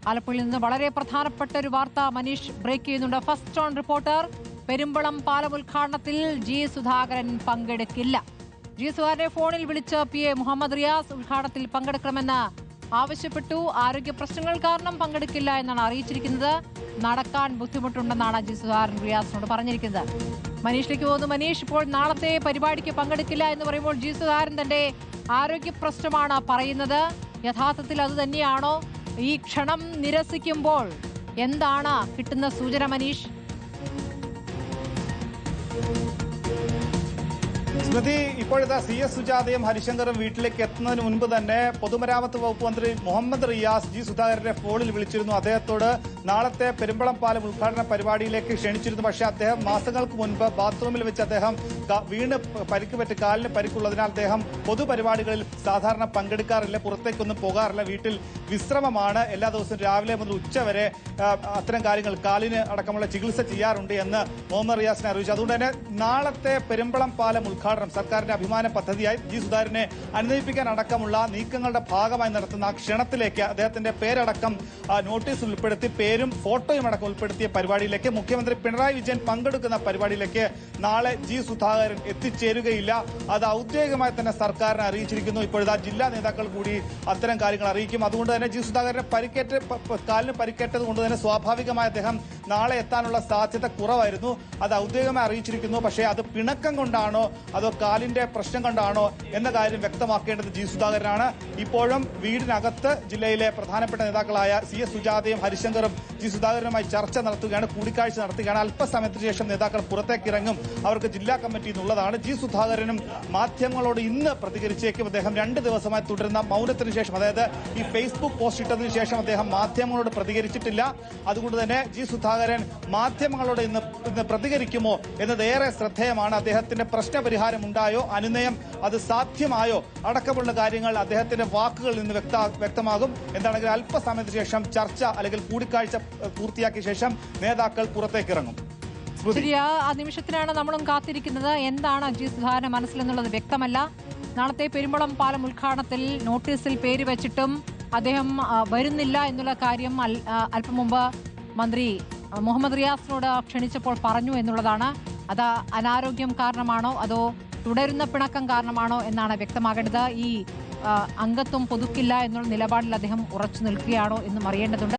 ആലപ്പുഴയിൽ നിന്ന് വളരെ പ്രധാനപ്പെട്ട ഒരു വാർത്ത മനീഷ് ബ്രേക്ക് ചെയ്യുന്നുണ്ട്. ഫസ്റ്റ് ഓൺ റിപ്പോർട്ടർ, പെരുമ്പളം പാലം ഉദ്ഘാടനത്തിൽ ജി സുധാകരൻ പങ്കെടുക്കില്ല. ജി സുധാകരനെ ഫോണിൽ വിളിച്ച് PA മുഹമ്മദ് റിയാസ് ഉദ്ഘാടനത്തിൽ പങ്കെടുക്കണമെന്ന് ആവശ്യപ്പെട്ടു. ആരോഗ്യ പ്രശ്നങ്ങൾ കാരണം പങ്കെടുക്കില്ല എന്നാണ് അറിയിച്ചിരിക്കുന്നത്. നടക്കാൻ ബുദ്ധിമുട്ടുണ്ടെന്നാണ് ജി സുധാകരൻ റിയാസിനോട് പറഞ്ഞിരിക്കുന്നത്. മനീഷിലേക്ക് പോകുന്നു. മനീഷ്, ഇപ്പോൾ നാളത്തെ പരിപാടിക്ക് പങ്കെടുക്കില്ല എന്ന് പറയുമ്പോൾ ജി സുധാകരൻ തന്റെ ആരോഗ്യ പ്രശ്നമാണ് പറയുന്നത്. യഥാർത്ഥത്തിൽ അത് തന്നെയാണോ? ഈ ക്ഷണം നിരസിക്കുമ്പോൾ എന്താണ് കിട്ടുന്ന സൂചന മനീഷ്? സ്മൃതി, ഇപ്പോഴത്തെ CS സുജാതയും ഹരിശങ്കറും വീട്ടിലേക്ക് എത്തുന്നതിന് മുൻപ് തന്നെ പൊതുമരാമത്ത് വകുപ്പ് മന്ത്രി മുഹമ്മദ് റിയാസ് ജി സുധാകരനെ ഫോണിൽ വിളിച്ചിരുന്നു. അദ്ദേഹത്തോട് നാളത്തെ പെരുമ്പളം പാലം ഉദ്ഘാടന പരിപാടിയിലേക്ക് ക്ഷണിച്ചിരുന്നു. പക്ഷേ അദ്ദേഹം മാസങ്ങൾക്ക് മുൻപ് ബാത്റൂമിൽ വെച്ച് അദ്ദേഹം വീണ് പരിക്ക് പറ്റി കാലിന് പരിക്കുള്ളതിനാൽ അദ്ദേഹം പൊതുപരിപാടികളിൽ സാധാരണ പങ്കെടുക്കാറില്ല, പുറത്തേക്കൊന്നും പോകാറില്ല, വീട്ടിൽ വിശ്രമമാണ്. എല്ലാ ദിവസവും രാവിലെ മുതൽ ഉച്ചവരെ അത്തരം കാര്യങ്ങൾ കാലിന് അടക്കമുള്ള ചികിത്സ ചെയ്യാറുണ്ട് എന്ന് മുഹമ്മദ് റിയാസിനെ അറിയിച്ചു. അതുകൊണ്ട് തന്നെ നാളത്തെ പെരുമ്പളം പാലം ഉദ്ഘാടനം സർക്കാരിന്റെ അഭിമാന പദ്ധതിയായി ജി സുധാകരനെ അനുനയിപ്പിക്കാൻ അടക്കമുള്ള നീക്കങ്ങളുടെ ഭാഗമായി നടത്തുന്ന ക്ഷണത്തിലേക്ക് അദ്ദേഹത്തിന്റെ പേരടക്കം നോട്ടീസ് ഉൾപ്പെടുത്തി പേരും ഫോട്ടോയും അടക്കം ഉൾപ്പെടുത്തിയ പരിപാടിയിലേക്ക് മുഖ്യമന്ത്രി പിണറായി വിജയൻ പങ്കെടുക്കുന്ന പരിപാടിയിലേക്ക് നാളെ ജി സുധാകരൻ എത്തിച്ചേരുകയില്ല. അത് ഔദ്യോഗികമായി തന്നെ സർക്കാരിനെ അറിയിച്ചിരിക്കുന്നു. ഇപ്പോഴത്തെ ജില്ലാ നേതാക്കൾ കൂടി അത്തരം കാര്യങ്ങൾ അറിയിക്കും. അതുകൊണ്ട് തന്നെ ജി സുധാകരന് കാലിന് പരിക്കേറ്റത് കൊണ്ട് തന്നെ സ്വാഭാവികമായി അദ്ദേഹം നാളെ എത്താനുള്ള സാധ്യത കുറവായിരുന്നു. അത് ഔദ്യോഗികമായി അറിയിച്ചിരിക്കുന്നു. പക്ഷേ അത് പിണക്കം കൊണ്ടാണോ അതോ കാലിന്റെ പ്രശ്നം കൊണ്ടാണോ എന്ന കാര്യം വ്യക്തമാക്കേണ്ടത് ജി സുധാകരനാണ്. ഇപ്പോഴും വീടിനകത്ത് ജില്ലയിലെ പ്രധാനപ്പെട്ട നേതാക്കളായ CS സുജാതയും ഹരിശങ്കറും ജി സുധാകരനുമായി ചർച്ച നടത്തുകയാണ്, കൂടിക്കാഴ്ച നടത്തുകയാണ്. അല്പസമയത്തിന് ശേഷം നേതാക്കൾ പുറത്തേക്ക് ഇറങ്ങും. അവർക്ക് ജില്ലാ കമ്മിറ്റി എന്നുള്ളതാണ്. ജി സുധാകരനും മാധ്യമങ്ങളോട് ഇന്ന് പ്രതികരിച്ചേക്കും. അദ്ദേഹം 2 ദിവസമായി തുടരുന്ന മൗനത്തിന് ശേഷം, അതായത് ഈ ഫേസ്ബുക്ക് പോസ്റ്റ് ഇട്ടതിനു ശേഷം അദ്ദേഹം മാധ്യമങ്ങളോട് പ്രതികരിച്ചിട്ടില്ല. അതുകൊണ്ട് തന്നെ ജി സുധാകരൻ മാധ്യമങ്ങളോട് ഇന്ന് പ്രതികരിക്കുമോ എന്നത് ഏറെ ശ്രദ്ധേയമാണ്. അദ്ദേഹത്തിന്റെ പ്രശ്നപരിഹാരം ഉണ്ടായോ, അനുനയം അത് സാധ്യമായോ അടക്കമുള്ള കാര്യങ്ങൾ അദ്ദേഹത്തിന്റെ വാക്കുകളിൽ നിന്ന് വ്യക്തമാകും. എന്താണെങ്കിലും അല്പസമയത്തിന് ശേഷം ചർച്ച അല്ലെങ്കിൽ കൂടിക്കാഴ്ച പൂർത്തിയാക്കിയ ശേഷം നേതാക്കൾ പുറത്തേക്ക് ഇറങ്ങും. ആ നിമിഷത്തിനാണ് നമ്മളും കാത്തിരിക്കുന്നത്. എന്താണ് ജി സുധാകരന്റെ മനസ്സിലെന്നുള്ളത് വ്യക്തമല്ല. നാളത്തെ പെരുമ്പളം പാലം ഉദ്ഘാടനത്തിൽ നോട്ടീസിൽ പേര് വെച്ചിട്ടും അദ്ദേഹം വരുന്നില്ല എന്നുള്ള കാര്യം അല്പം മുമ്പ് മന്ത്രി മുഹമ്മദ് റിയാസിനോട് ക്ഷണിച്ചപ്പോൾ പറഞ്ഞു എന്നുള്ളതാണ്. അത് അനാരോഗ്യം കാരണമാണോ അതോ തുടരുന്ന പിണക്കം കാരണമാണോ എന്നാണ് വ്യക്തമാകേണ്ടത്. ഈ അംഗത്വം പുതുക്കില്ല എന്നുള്ള നിലപാടിൽ അദ്ദേഹം ഉറച്ചു നിൽക്കുകയാണോ എന്നും അറിയേണ്ടതുണ്ട്.